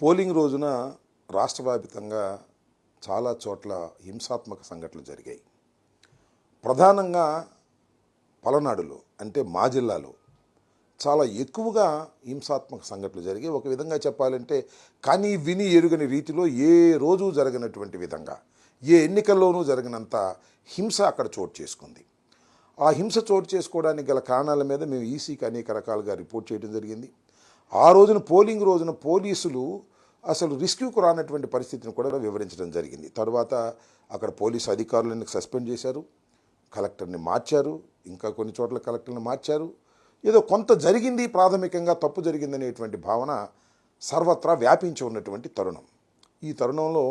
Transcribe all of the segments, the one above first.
Polling రోజున రాష్ట్ర వ్యాప్తంగా చాలా చోట్ల హింసాత్మక సంఘటనలు జరిగాయి. ప్రధానంగా పలనాడులో అంటే మా జిల్లాలో చాలా ఎక్కువగా హింసాత్మక సంఘటనలు జరిగాయి. ఒక విధంగా చెప్పాలంటే కానీ విని ఎరుగని రీతిలో ఏ రోజు జరగనటువంటి విధంగా ఏ ఎన్నికల్లోనూ జరిగినంత హింస అక్కడ చోటు చేసుకుంది. ఆ హింస చోటు చేసుకోవడానికి గల కారణాల మీద మేము ఈసీకి అనేక రకాలుగా రిపోర్ట్ చేయడం జరిగింది. ఆ రోజున పోలింగ్ రోజున పోలీసులు అసలు రిస్క్యూకు రానటువంటి పరిస్థితిని కూడా వివరించడం జరిగింది. తర్వాత అక్కడ పోలీసు అధికారులను సస్పెండ్ చేశారు, కలెక్టర్ని మార్చారు, ఇంకా కొన్ని చోట్ల కలెక్టర్ని మార్చారు. ఏదో కొంత జరిగింది, ప్రాథమికంగా తప్పు జరిగిందనేటువంటి భావన సర్వత్రా వ్యాపించి ఉన్నటువంటి తరుణం. ఈ తరుణంలో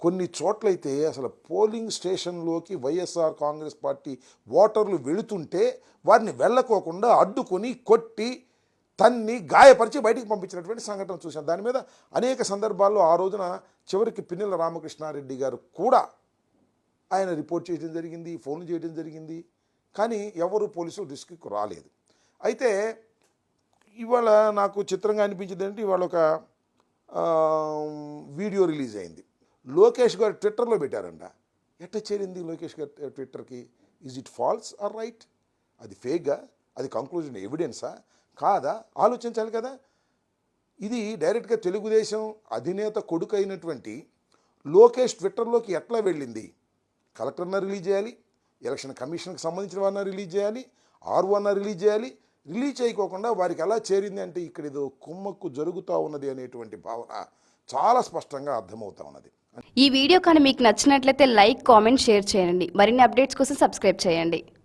కొన్ని చోట్లయితే అసలు పోలింగ్ స్టేషన్లోకి వైఎస్ఆర్ కాంగ్రెస్ పార్టీ ఓటర్లు వెళుతుంటే వారిని వెళ్ళకోకుండా అడ్డుకొని కొట్టి తన్ని గాయపరిచి బయటికి పంపించినటువంటి సంఘటన చూశాం. దాని మీద అనేక సందర్భాల్లో ఆ రోజున చివరికి పిన్నెల రామకృష్ణారెడ్డి గారు కూడా ఆయన రిపోర్ట్ చేయడం జరిగింది, ఫోన్లు చేయడం జరిగింది. కానీ ఎవరు పోలీసులు రిస్క్కి రాలేదు. అయితే ఇవాళ నాకు చిత్రంగా అనిపించింది అంటే ఇవాళ ఒక వీడియో రిలీజ్ అయింది. లోకేష్ గారు ట్విట్టర్లో పెట్టారంట. ఎట్ట చేరింది లోకేష్ గారు ట్విట్టర్కి? Is it false or right? అది ఫేక్గా? అది కంక్లూజన్ ఎవిడెన్సా కాదా? ఆలోచించాలి కదా. ఇది డైరెక్ట్గా తెలుగుదేశం అధినేత కొడుకు అయినటువంటి లోకేష్ ట్విట్టర్లోకి ఎట్లా వెళ్ళింది? కలెక్టర్న రిలీజ్ చేయాలి, ఎలక్షన్ కమిషన్కి సంబంధించిన వారిని రిలీజ్ చేయాలి, ఆర్ఓన రిలీజ్ చేయాలి. రిలీజ్ చేయకోకుండా వారికి ఎలా చేరింది అంటే ఇక్కడ ఏదో కుమ్మక్కు జరుగుతూ ఉన్నది అనేటువంటి భావన చాలా స్పష్టంగా అర్థమవుతా ఉన్నది. ఈ వీడియో కానీ మీకు నచ్చినట్లయితే లైక్, కామెంట్, షేర్ చేయండి. మరిన్ని అప్డేట్స్ కోసం సబ్స్క్రైబ్ చేయండి.